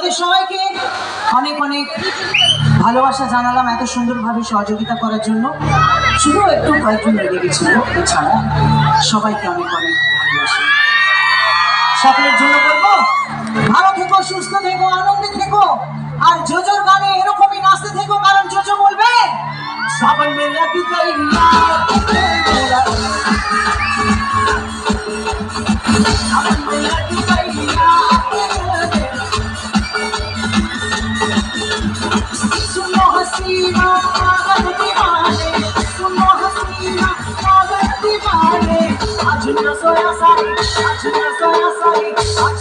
তোমাদের সবাইকে অনেক অনেক ভালোবাসা জানালাম এত সুন্দরভাবে সহযোগিতা করার জন্য। শুধু একটু কয়েকজন লেগে গেছিল, এছাড়া সবাইকে অনেক অনেক ভালোবাসা। সকলের জন্য বলবো ভালো থেকো, সুস্থ থেকো, আনন্দে থেকো, আর জোজোর গানে এরকমই নাচতে থেকো, কারণ জোজো বলবে সাবন মে লগ গই সাবন মে লগ গই सुनो हसीना पागल दीवाने, सुनो हसीना पागल दीवाने, आज न सोया सारी, आज न सोया सारी, आज